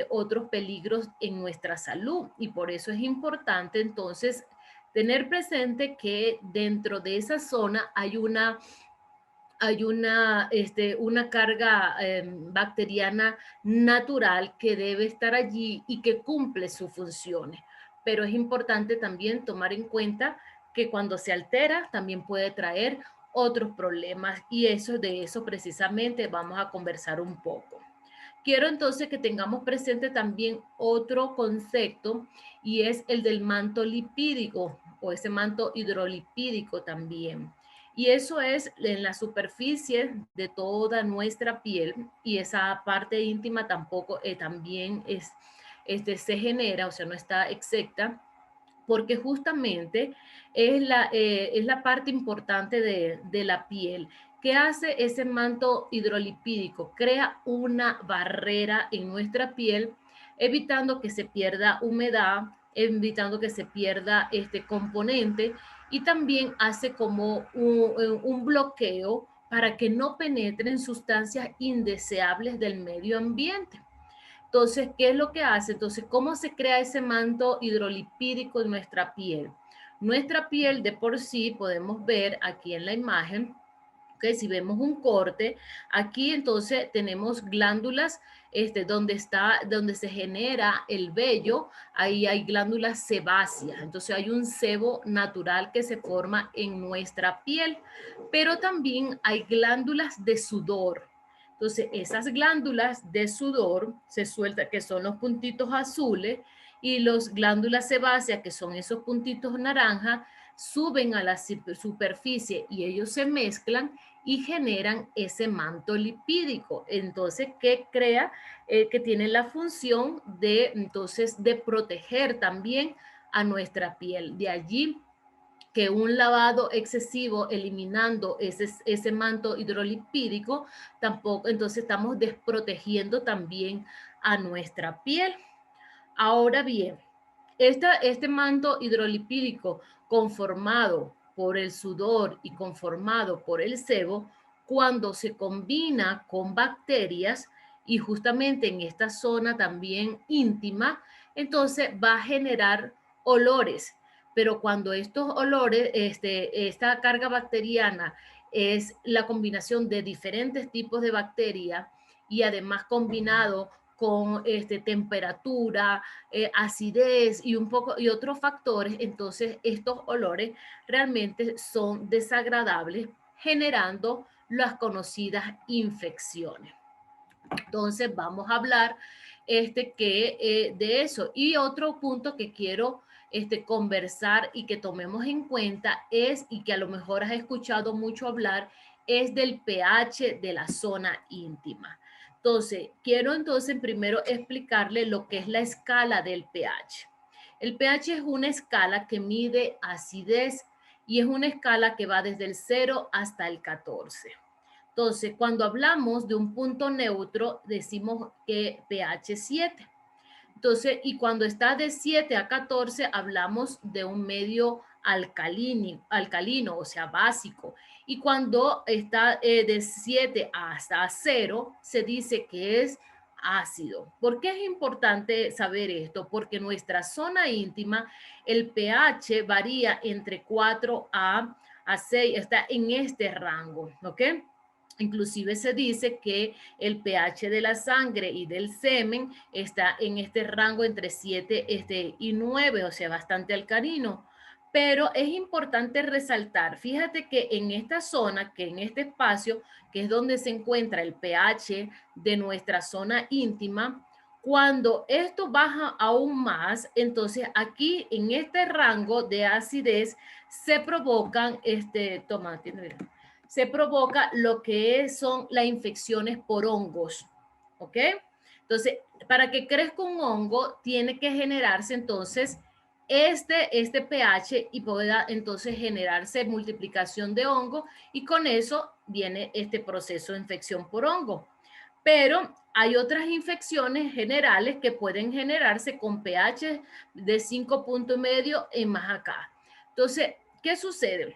otros peligros en nuestra salud. Y por eso es importante entonces tener presente que dentro de esa zona hay una carga bacteriana natural que debe estar allí y que cumple sus funciones. Pero es importante también tomar en cuenta que cuando se altera también puede traer otros problemas y de eso precisamente vamos a conversar un poco. Quiero entonces que tengamos presente también otro concepto y es el del manto lipídico o ese manto hidrolipídico también. Y eso es en la superficie de toda nuestra piel y esa parte íntima tampoco también se genera, o sea, no está excepta porque justamente es la parte importante de la piel. ¿Qué hace ese manto hidrolipídico? Crea una barrera en nuestra piel, evitando que se pierda humedad, evitando que se pierda este componente y también hace como un bloqueo para que no penetren sustancias indeseables del medio ambiente. Entonces, ¿qué es lo que hace? Entonces, ¿cómo se crea ese manto hidrolipídico en nuestra piel? Nuestra piel de por sí, podemos ver aquí en la imagen, que si vemos un corte, aquí entonces tenemos glándulas donde se genera el vello, ahí hay glándulas sebáceas, entonces hay un sebo natural que se forma en nuestra piel, pero también hay glándulas de sudor. Entonces, esas glándulas de sudor se sueltan, que son los puntitos azules, y los glándulas sebáceas, que son esos puntitos naranja, suben a la superficie y ellos se mezclan y generan ese manto lipídico. Entonces, ¿qué crea? Que tiene la función de proteger también a nuestra piel. De allí que un lavado excesivo eliminando ese manto hidrolipídico, tampoco, entonces estamos desprotegiendo también a nuestra piel. Ahora bien, este manto hidrolipídico conformado por el sudor y conformado por el sebo, cuando se combina con bacterias y justamente en esta zona también íntima, entonces va a generar olores. Pero cuando estos olores, esta carga bacteriana es la combinación de diferentes tipos de bacterias y además combinado con temperatura, acidez y otros factores, entonces estos olores realmente son desagradables, generando las conocidas infecciones. Entonces vamos a hablar de eso. Y otro punto que quiero conversar y que tomemos en cuenta es, y que a lo mejor has escuchado mucho hablar, es del pH de la zona íntima. Entonces, quiero entonces primero explicarle lo que es la escala del pH. El pH es una escala que mide acidez y es una escala que va desde el 0 hasta el 14. Entonces, cuando hablamos de un punto neutro, decimos que pH 7. Entonces, y cuando está de 7 a 14, hablamos de un medio alcalino, o sea, básico. Y cuando está de 7 hasta 0, se dice que es ácido. ¿Por qué es importante saber esto? Porque nuestra zona íntima, el pH varía entre 4 a 6, está en este rango, ¿ok? Inclusive se dice que el pH de la sangre y del semen está en este rango entre 7 y 9, o sea, bastante alcalino. Pero es importante resaltar, fíjate que en esta zona, que en este espacio, que es donde se encuentra el pH de nuestra zona íntima, cuando esto baja aún más, entonces aquí en este rango de acidez se provocan, se provoca lo que son las infecciones por hongos, ¿ok? Entonces, para que crezca un hongo, tiene que generarse entonces este pH y pueda entonces generarse multiplicación de hongo y con eso viene este proceso de infección por hongo. Pero hay otras infecciones generales que pueden generarse con pH de 5,5 en más acá. Entonces, ¿qué sucede?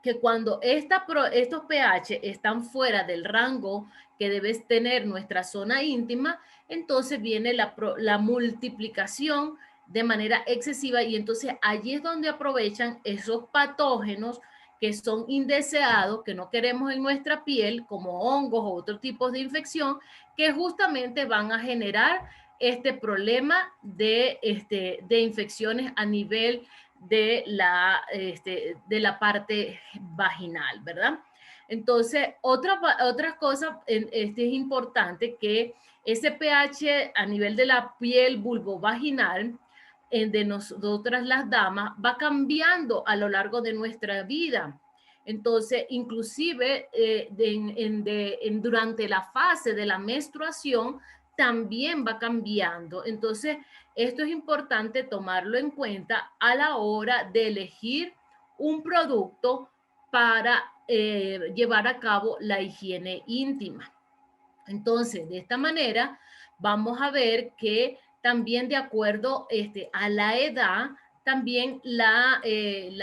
que cuando estos pH están fuera del rango que debe tener nuestra zona íntima, entonces viene la multiplicación de manera excesiva y entonces allí es donde aprovechan esos patógenos que son indeseados, que no queremos en nuestra piel, como hongos o otros tipos de infección, que justamente van a generar este problema de infecciones a nivel de la parte vaginal, ¿verdad? Entonces, otra cosa es importante que ese pH a nivel de la piel vulvovaginal de nosotras las damas va cambiando a lo largo de nuestra vida. Entonces, inclusive durante la fase de la menstruación también va cambiando. Entonces, esto es importante tomarlo en cuenta a la hora de elegir un producto para llevar a cabo la higiene íntima. Entonces, de esta manera, vamos a ver que también de acuerdo a la edad, también el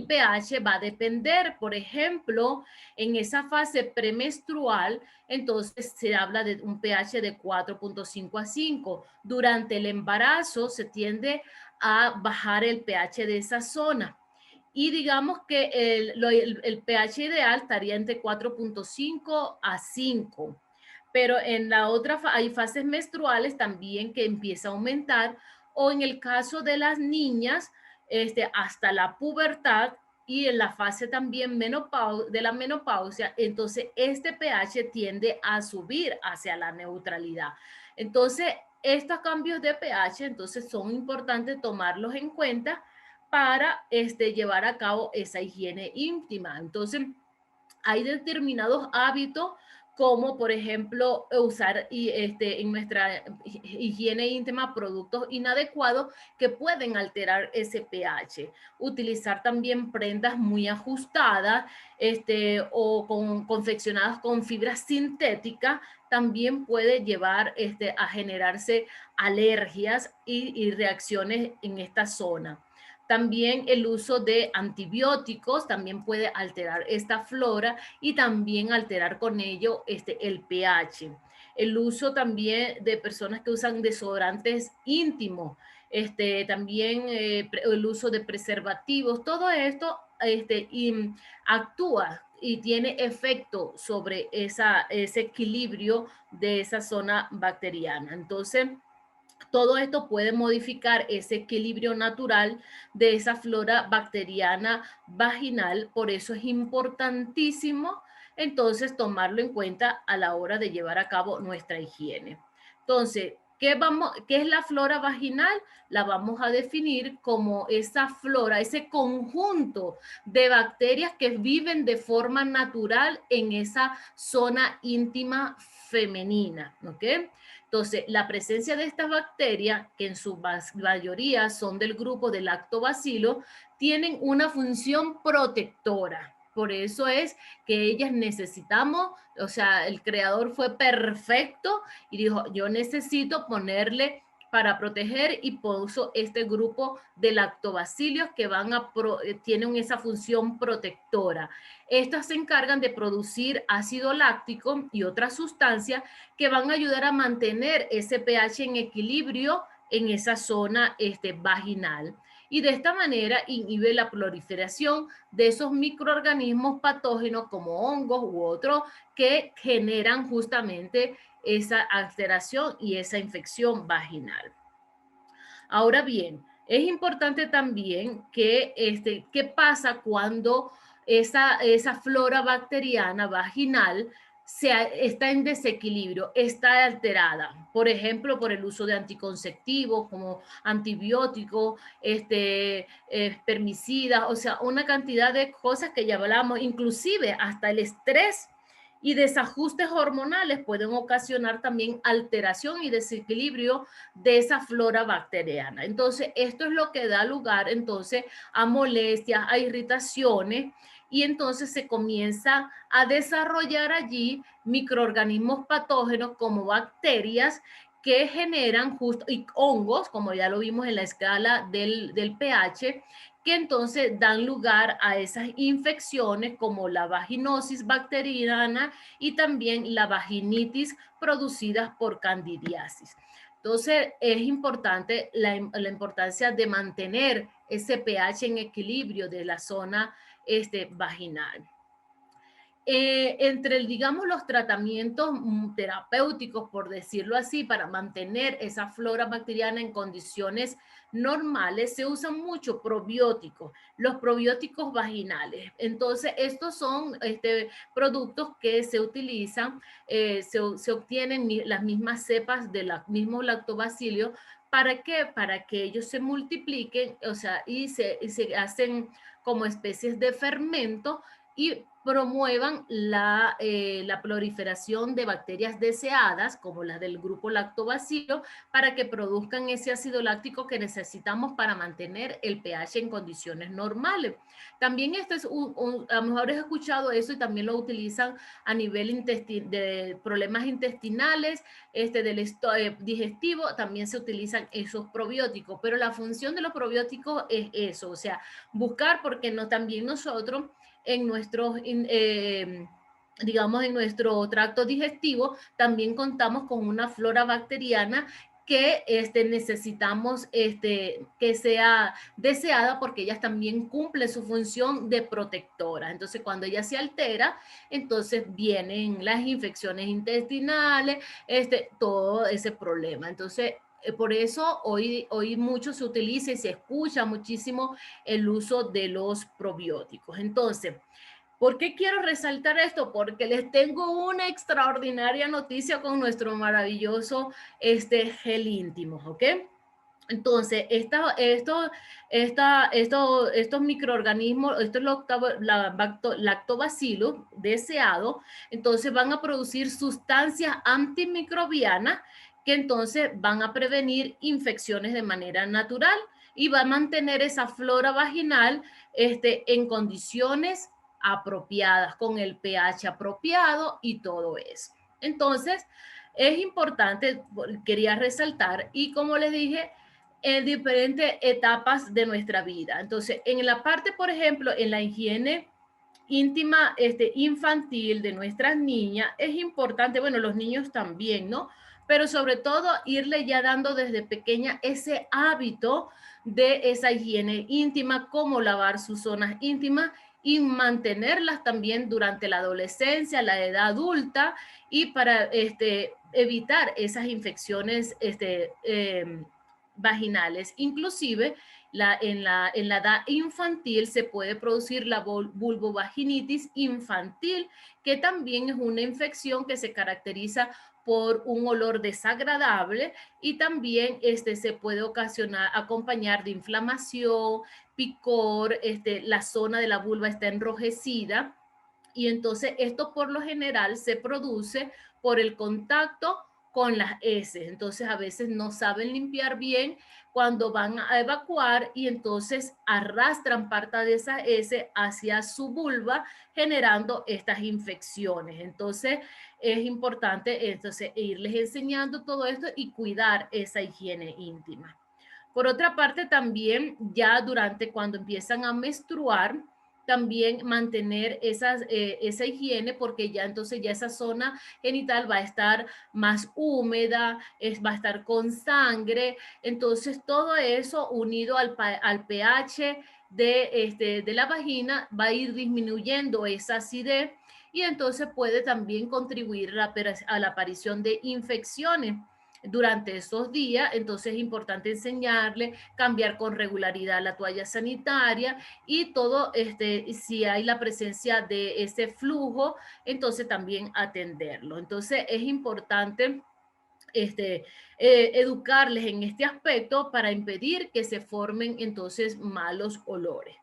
pH va a depender. Por ejemplo, en esa fase premenstrual, entonces se habla de un pH de 4.5 a 5. Durante el embarazo se tiende a bajar el pH de esa zona. Y digamos que el pH ideal estaría entre 4.5 a 5. Pero en la otra, hay fases menstruales también que empieza a aumentar, o en el caso de las niñas, hasta la pubertad y en la fase también de la menopausia, entonces este pH tiende a subir hacia la neutralidad. Entonces, estos cambios de pH, entonces son importantes tomarlos en cuenta para llevar a cabo esa higiene íntima. Entonces, hay determinados hábitos como por ejemplo usar en nuestra higiene íntima productos inadecuados que pueden alterar ese pH. Utilizar también prendas muy ajustadas confeccionadas con fibras sintéticas también puede llevar a generarse alergias y reacciones en esta zona. También el uso de antibióticos también puede alterar esta flora y también alterar con ello el pH. El uso también de personas que usan desodorantes íntimos, también el uso de preservativos, todo esto actúa y tiene efecto sobre ese equilibrio de esa zona bacteriana. Entonces, todo esto puede modificar ese equilibrio natural de esa flora bacteriana vaginal, por eso es importantísimo entonces tomarlo en cuenta a la hora de llevar a cabo nuestra higiene. Entonces, ¿qué es la flora vaginal? La vamos a definir como esa flora, ese conjunto de bacterias que viven de forma natural en esa zona íntima femenina, ¿ok? Entonces, la presencia de estas bacterias, que en su mayoría son del grupo de lactobacillus, tienen una función protectora. Por eso es que ellas necesitamos, o sea, el creador fue perfecto y dijo, yo necesito ponerle para proteger y puso este grupo de lactobacillus que tienen esa función protectora. Estas se encargan de producir ácido láctico y otras sustancias que van a ayudar a mantener ese pH en equilibrio en esa zona vaginal. Y de esta manera inhibe la proliferación de esos microorganismos patógenos como hongos u otros que generan justamente esa alteración y esa infección vaginal. Ahora bien, es importante también que, ¿qué pasa cuando esa flora bacteriana vaginal está en desequilibrio, está alterada? Por ejemplo, por el uso de anticonceptivos como antibióticos, espermicidas, o sea, una cantidad de cosas que ya hablamos, inclusive hasta el estrés y desajustes hormonales pueden ocasionar también alteración y desequilibrio de esa flora bacteriana. Entonces, esto es lo que da lugar entonces a molestias, a irritaciones y entonces se comienza a desarrollar allí microorganismos patógenos como bacterias que generan justo, y hongos, como ya lo vimos en la escala del pH, que entonces dan lugar a esas infecciones como la vaginosis bacteriana y también la vaginitis producidas por candidiasis. Entonces, es importante la importancia de mantener ese pH en equilibrio de la zona vaginal. Entre, digamos, los tratamientos terapéuticos, por decirlo así, para mantener esa flora bacteriana en condiciones normales, se usan mucho probióticos, los probióticos vaginales. Entonces, estos son productos que se utilizan, se obtienen las mismas cepas de los mismos lactobacilios. ¿Para qué? Para que ellos se multipliquen, o sea, y se hacen como especies de fermento y promuevan la proliferación de bacterias deseadas, como las del grupo lactobacilo, para que produzcan ese ácido láctico que necesitamos para mantener el pH en condiciones normales. También esto es a lo mejor has escuchado eso y también lo utilizan a nivel de problemas intestinales, digestivo, también se utilizan esos probióticos, pero la función de los probióticos es eso, o sea, buscar, porque no, también nosotros en nuestros, digamos, en nuestro tracto digestivo, también contamos con una flora bacteriana que necesitamos que sea deseada porque ellas también cumplen su función de protectora. Entonces, cuando ella se altera, entonces vienen las infecciones intestinales, todo ese problema. Entonces, por eso hoy mucho se utiliza y se escucha muchísimo el uso de los probióticos. Entonces, ¿por qué quiero resaltar esto? Porque les tengo una extraordinaria noticia con nuestro maravilloso gel íntimo, ¿ok? Entonces, estos microorganismos, estos lactobacilos deseados, entonces van a producir sustancias antimicrobianas que entonces van a prevenir infecciones de manera natural y va a mantener esa flora vaginal en condiciones apropiadas, con el pH apropiado y todo eso. Entonces, es importante, quería resaltar, y como les dije, en diferentes etapas de nuestra vida. Entonces, en la parte, por ejemplo, en la higiene íntima infantil de nuestras niñas, es importante, bueno, los niños también, ¿no? Pero sobre todo irle ya dando desde pequeña ese hábito de esa higiene íntima, cómo lavar sus zonas íntimas y mantenerlas también durante la adolescencia, la edad adulta y para evitar esas infecciones vaginales. Inclusive en la edad infantil se puede producir la vulvovaginitis infantil, que también es una infección que se caracteriza por un olor desagradable y también se puede acompañar de inflamación, picor, la zona de la vulva está enrojecida y entonces esto por lo general se produce por el contacto con las heces. Entonces a veces no saben limpiar bien cuando van a evacuar y entonces arrastran parte de esa heces hacia su vulva generando estas infecciones. Entonces es importante entonces irles enseñando todo esto y cuidar esa higiene íntima. Por otra parte, también ya durante cuando empiezan a menstruar, también mantener esa higiene porque ya entonces ya esa zona genital va a estar más húmeda, va a estar con sangre. Entonces todo eso unido al pH de la vagina va a ir disminuyendo esa acidez y entonces puede también contribuir a la aparición de infecciones durante esos días. Entonces es importante enseñarle, cambiar con regularidad la toalla sanitaria y todo, si hay la presencia de ese flujo, entonces también atenderlo. Entonces es importante educarles en este aspecto para impedir que se formen entonces malos olores.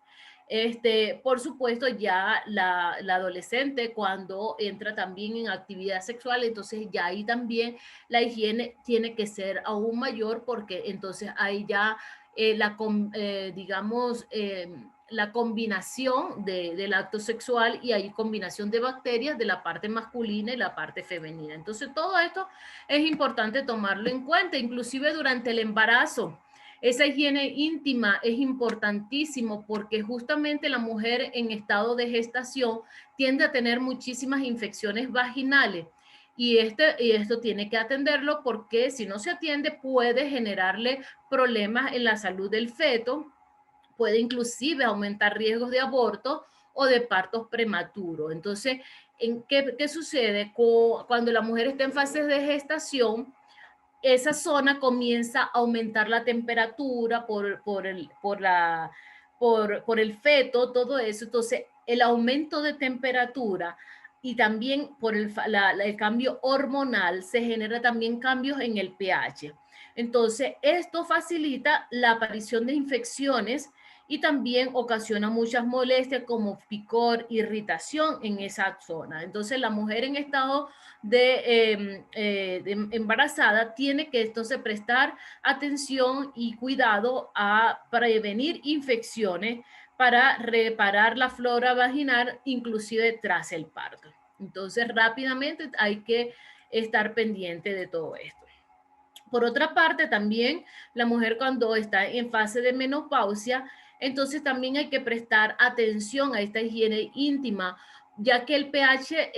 Por supuesto, ya la adolescente cuando entra también en actividad sexual, entonces ya ahí también la higiene tiene que ser aún mayor porque entonces ahí ya digamos, la combinación del acto sexual y hay combinación de bacterias de la parte masculina y la parte femenina. Entonces todo esto es importante tomarlo en cuenta, inclusive durante el embarazo. Esa higiene íntima es importantísimo porque justamente la mujer en estado de gestación tiende a tener muchísimas infecciones vaginales y esto tiene que atenderlo porque si no se atiende puede generarle problemas en la salud del feto, puede inclusive aumentar riesgos de aborto o de partos prematuros. Entonces, ¿qué sucede? Cuando la mujer está en fase de gestación, esa zona comienza a aumentar la temperatura por el feto, todo eso. Entonces, el aumento de temperatura y también por el cambio hormonal se genera también cambios en el pH. Entonces, esto facilita la aparición de infecciones y también ocasiona muchas molestias como picor, irritación en esa zona. Entonces, la mujer en estado de embarazada tiene que entonces prestar atención y cuidado a prevenir infecciones para reparar la flora vaginal, inclusive tras el parto. Entonces, rápidamente hay que estar pendiente de todo esto. Por otra parte, también la mujer cuando está en fase de menopausia, entonces también hay que prestar atención a esta higiene íntima, ya que el pH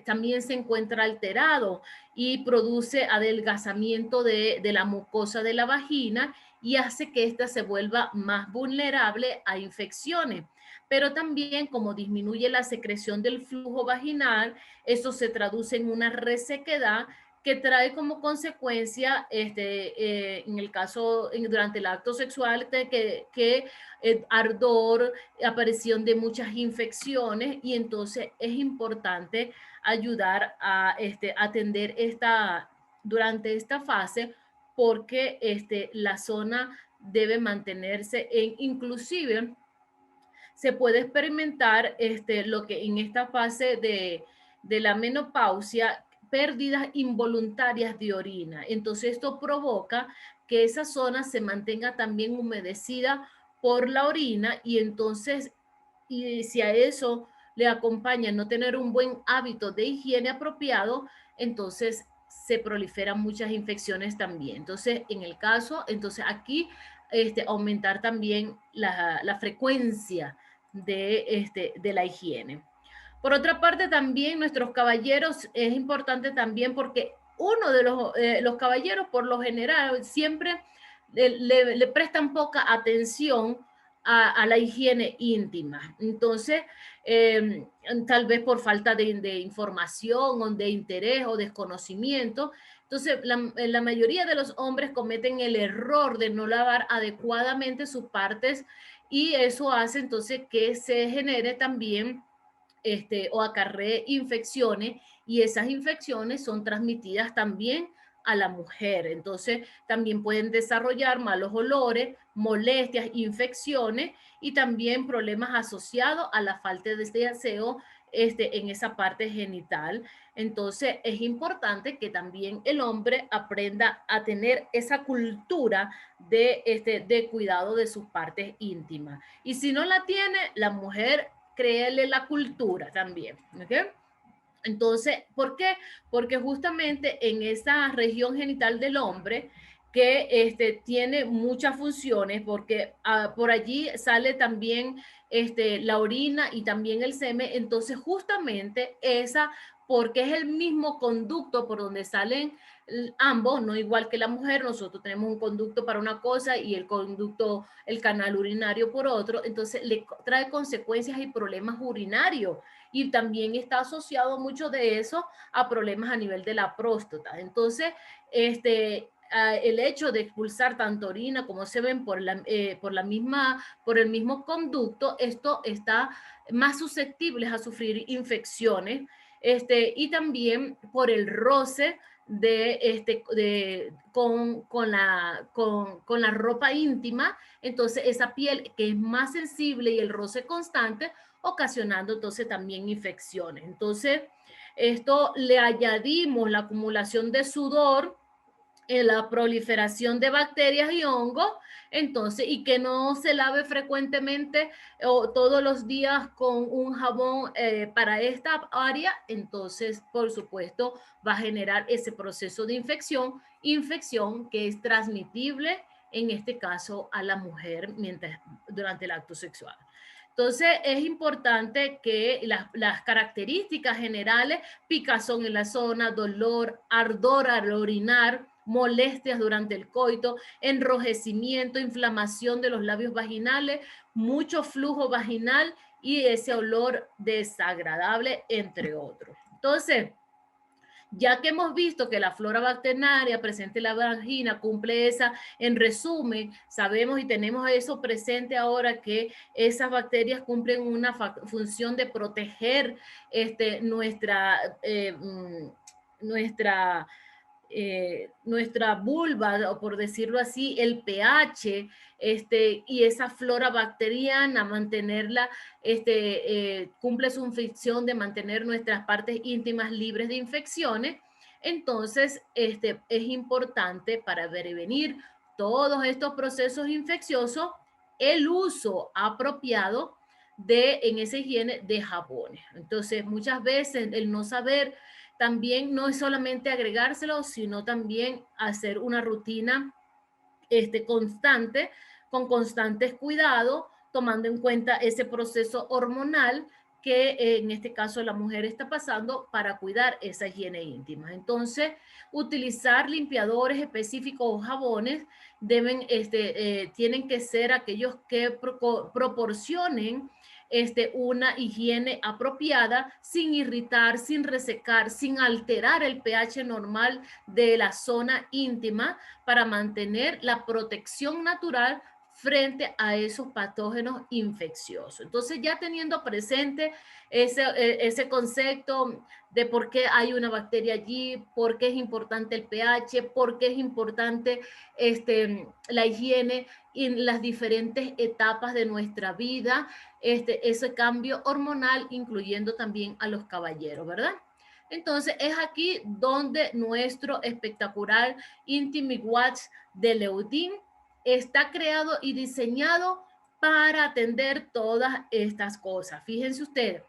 también se encuentra alterado y produce adelgazamiento de la mucosa de la vagina y hace que ésta se vuelva más vulnerable a infecciones. Pero también como disminuye la secreción del flujo vaginal, eso se traduce en una resequedad que trae como consecuencia, en el caso, durante el acto sexual, ardor, aparición de muchas infecciones y entonces es importante ayudar a atender durante esta fase porque la zona debe mantenerse inclusive se puede experimentar lo que en esta fase de la menopausia, pérdidas involuntarias de orina. Entonces esto provoca que esa zona se mantenga también humedecida por la orina y entonces, y si a eso le acompaña no tener un buen hábito de higiene apropiado, entonces se proliferan muchas infecciones también. Entonces, en el caso, entonces aquí aumentar también la frecuencia de la higiene. Por otra parte, también nuestros caballeros es importante también porque uno de los caballeros por lo general siempre le prestan poca atención a la higiene íntima. Entonces, tal vez por falta de información o de interés o desconocimiento. Entonces, la mayoría de los hombres cometen el error de no lavar adecuadamente sus partes y eso hace entonces que se genere también o acarree infecciones y esas infecciones son transmitidas también a la mujer. Entonces también pueden desarrollar malos olores, molestias, infecciones y también problemas asociados a la falta de aseo en esa parte genital. Entonces es importante que también el hombre aprenda a tener esa cultura de cuidado de sus partes íntimas. Y si no la tiene, la mujer créele la cultura también. ¿Okay? Entonces, ¿por qué? Porque justamente en esa región genital del hombre que tiene muchas funciones, porque por allí sale también la orina y también el semen, entonces justamente esa, porque es el mismo conducto por donde salen ambos, no igual que la mujer, nosotros tenemos un conducto para una cosa y el conducto, el canal urinario por otro, entonces le trae consecuencias y problemas urinarios y también está asociado mucho de eso a problemas a nivel de la próstata. Entonces, el hecho de expulsar tanto orina como se ven por el mismo conducto, esto está más susceptible a sufrir infecciones y también por el roce con la ropa íntima, entonces esa piel que es más sensible y el roce constante, ocasionando entonces también infecciones. Entonces, esto le añadimos la acumulación de sudor en la proliferación de bacterias y hongos, entonces, y que no se lave frecuentemente o todos los días con un jabón para esta área, entonces, por supuesto, va a generar ese proceso de infección que es transmitible, en este caso, a la mujer durante el acto sexual. Entonces, es importante que las características generales, picazón en la zona, dolor, ardor al orinar, molestias durante el coito, enrojecimiento, inflamación de los labios vaginales, mucho flujo vaginal y ese olor desagradable, entre otros. Entonces, ya que hemos visto que la flora bacteriana presente en la vagina cumple esa, en resumen, sabemos y tenemos eso presente ahora que esas bacterias cumplen una función de proteger nuestra nuestra vulva, o por decirlo así, el pH, y esa flora bacteriana, mantenerla, cumple su función de mantener nuestras partes íntimas libres de infecciones. Entonces, es importante para prevenir todos estos procesos infecciosos el uso apropiado en esa higiene de jabones. Entonces, muchas veces el no saber también no es solamente agregárselo, sino también hacer una rutina constante, con constantes cuidados, tomando en cuenta ese proceso hormonal que en este caso la mujer está pasando para cuidar esa higiene íntima. Entonces, utilizar limpiadores específicos o jabones tienen que ser aquellos que proporcionen una higiene apropiada, sin irritar, sin resecar, sin alterar el pH normal de la zona íntima, para mantener la protección natural frente a esos patógenos infecciosos. Entonces, ya teniendo presente ese concepto de por qué hay una bacteria allí, por qué es importante el pH, por qué es importante la higiene en las diferentes etapas de nuestra vida, ese cambio hormonal, incluyendo también a los caballeros, ¿verdad? Entonces, es aquí donde nuestro espectacular Intimate Watch de Leudin está creado y diseñado para atender todas estas cosas. Fíjense ustedes,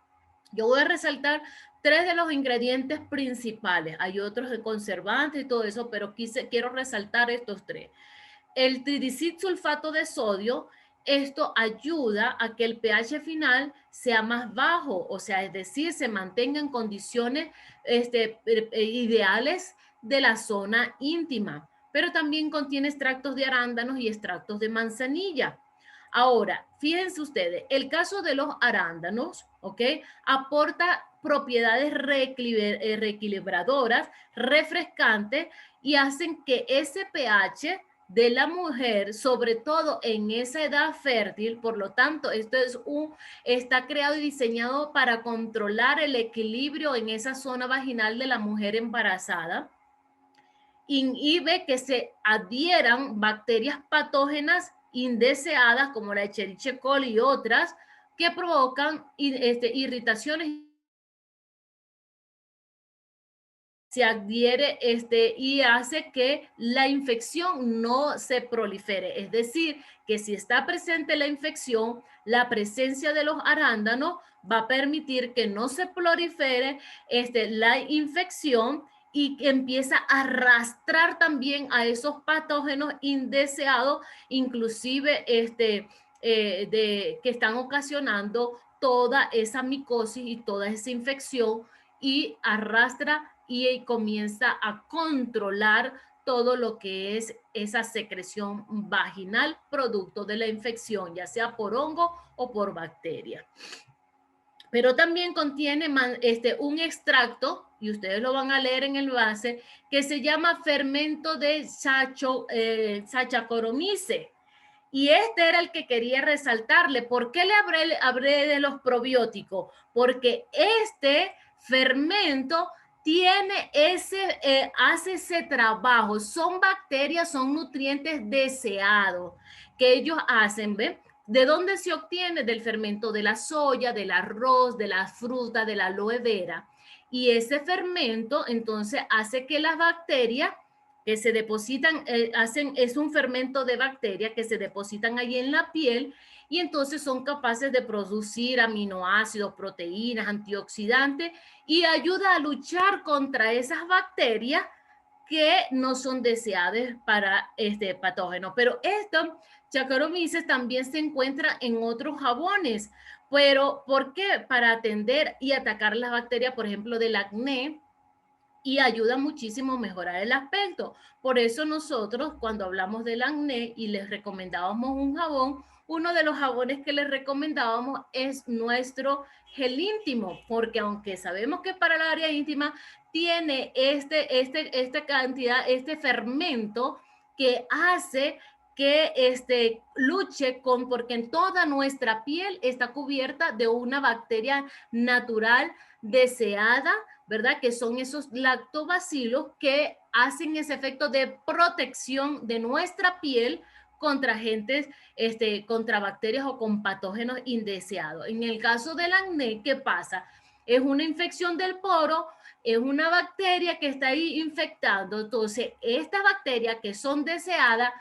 yo voy a resaltar 3 de los ingredientes principales. Hay otros de conservantes y todo eso, pero quiero resaltar estos 3. El tridicilsulfato de sodio, esto ayuda a que el pH final sea más bajo, o sea, es decir, se mantenga en condiciones ideales de la zona íntima, pero también contiene extractos de arándanos y extractos de manzanilla. Ahora, fíjense ustedes, el caso de los arándanos, ¿ok? Aporta propiedades reequilibradoras, refrescantes, y hacen que ese pH de la mujer, sobre todo en esa edad fértil, por lo tanto, está creado y diseñado para controlar el equilibrio en esa zona vaginal de la mujer embarazada. Inhibe que se adhieran bacterias patógenas indeseadas como la Escherichia coli y otras que provocan irritaciones. Se adhiere y hace que la infección no se prolifere. Es decir, que si está presente la infección, la presencia de los arándanos va a permitir que no se prolifere la infección, y que empieza a arrastrar también a esos patógenos indeseados, inclusive que están ocasionando toda esa micosis y toda esa infección, y arrastra y comienza a controlar todo lo que es esa secreción vaginal producto de la infección, ya sea por hongo o por bacteria. Pero también contiene un extracto, y ustedes lo van a leer en el base, que se llama fermento de Saccharomyces. Y este era el que quería resaltarle. ¿Por qué le hablé de los probióticos? Porque este fermento hace ese trabajo. Son bacterias, son nutrientes deseados que ellos hacen, ¿ven? ¿De dónde se obtiene? Del fermento de la soya, del arroz, de la fruta, de la aloe vera. Y ese fermento entonces hace que las bacterias que se depositan, es un fermento de bacterias que se depositan ahí en la piel y entonces son capaces de producir aminoácidos, proteínas, antioxidantes y ayuda a luchar contra esas bacterias que no son deseadas para este patógeno. Pero esto, Saccharomyces, también se encuentra en otros jabones. Pero, ¿por qué? Para atender y atacar las bacterias, por ejemplo, del acné, y ayuda muchísimo a mejorar el aspecto. Por eso nosotros cuando hablamos del acné y les recomendábamos un jabón, uno de los jabones que les recomendábamos es nuestro gel íntimo, porque aunque sabemos que para el área íntima tiene esta cantidad, este fermento que hace que luche con, porque en toda nuestra piel está cubierta de una bacteria natural deseada, ¿verdad? Que son esos lactobacilos que hacen ese efecto de protección de nuestra piel contra agentes, contra bacterias o con patógenos indeseados. En el caso del acné, ¿qué pasa? Es una infección del poro, es una bacteria que está ahí infectando. Entonces, estas bacterias que son deseadas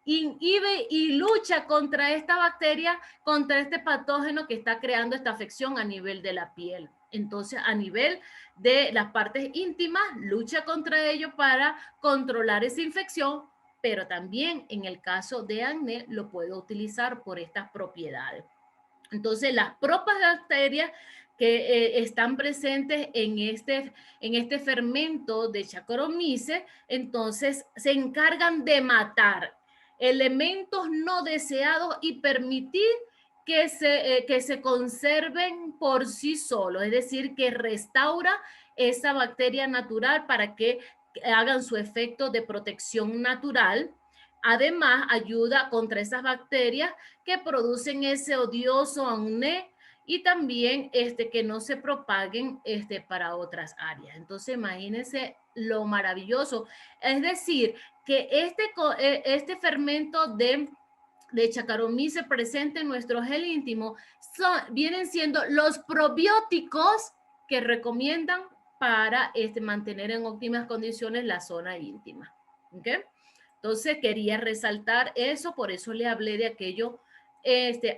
inhibe y lucha contra esta bacteria, contra este patógeno que está creando esta afección a nivel de la piel. Entonces, a nivel de las partes íntimas, lucha contra ello para controlar esa infección, pero también en el caso de acné lo puedo utilizar por estas propiedades. Entonces, las propias bacterias que están presentes en este fermento de Saccharomyces, entonces se encargan de matar elementos no deseados y permitir que se conserven por sí solos, es decir, que restaura esa bacteria natural para que hagan su efecto de protección natural. Además, ayuda contra esas bacterias que producen ese odioso acné y también que no se propaguen para otras áreas. Entonces, imagínense lo maravilloso. Es decir, que este fermento de Saccharomyces presente en nuestro gel íntimo vienen siendo los probióticos que recomiendan para mantener en óptimas condiciones la zona íntima. ¿Okay? Entonces quería resaltar eso, por eso le hablé de aquello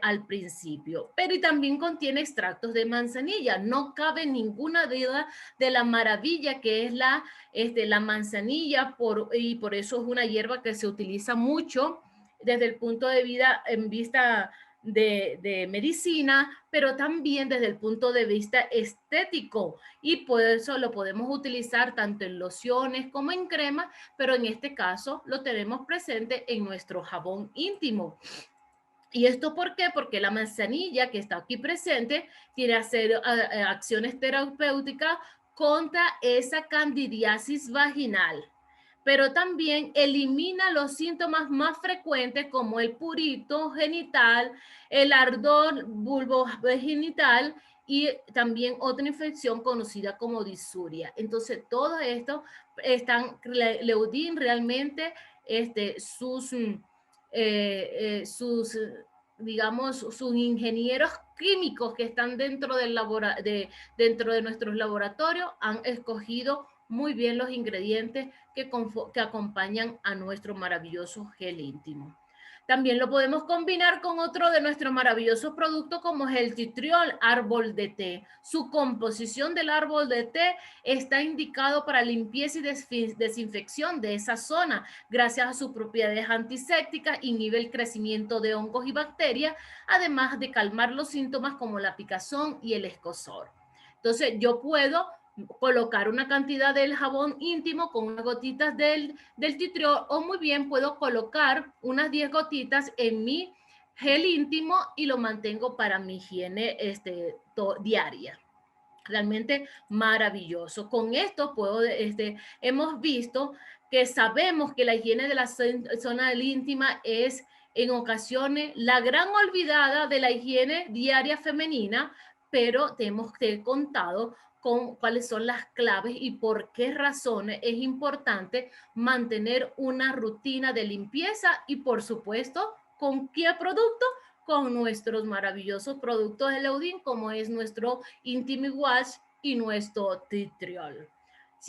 al principio. Pero y también contiene extractos de manzanilla. No cabe ninguna duda de la maravilla que es la manzanilla, y por eso es una hierba que se utiliza mucho desde el punto de vida en vista de medicina, pero también desde el punto de vista estético. Y por eso lo podemos utilizar tanto en lociones como en crema, pero en este caso lo tenemos presente en nuestro jabón íntimo. ¿Y esto por qué? Porque la manzanilla que está aquí presente tiene acciones terapéuticas contra esa candidiasis vaginal, pero también elimina los síntomas más frecuentes como el purito genital, el ardor vulvogenital y también otra infección conocida como disuria. Entonces, todo esto Leudin realmente sus digamos, sus ingenieros químicos que están dentro dentro de nuestros laboratorios han escogido muy bien los ingredientes que acompañan a nuestro maravilloso gel íntimo. También lo podemos combinar con otro de nuestros maravillosos productos como es el titriol árbol de té. Su composición del árbol de té está indicado para limpieza y desinfección de esa zona. Gracias a sus propiedades antisépticas, inhibe el crecimiento de hongos y bacterias, además de calmar los síntomas como la picazón y el escozor. Entonces, yo puedo colocar una cantidad del jabón íntimo con unas gotitas del titriol, o muy bien puedo colocar unas 10 gotitas en mi gel íntimo y lo mantengo para mi higiene diaria. Realmente maravilloso. Con esto hemos visto que sabemos que la higiene de la zona íntima es en ocasiones la gran olvidada de la higiene diaria femenina, pero te hemos contado con cuáles son las claves y por qué razones es importante mantener una rutina de limpieza y por supuesto con qué producto, con nuestros maravillosos productos de Leudin como es nuestro Intimi Wash y nuestro Titriol.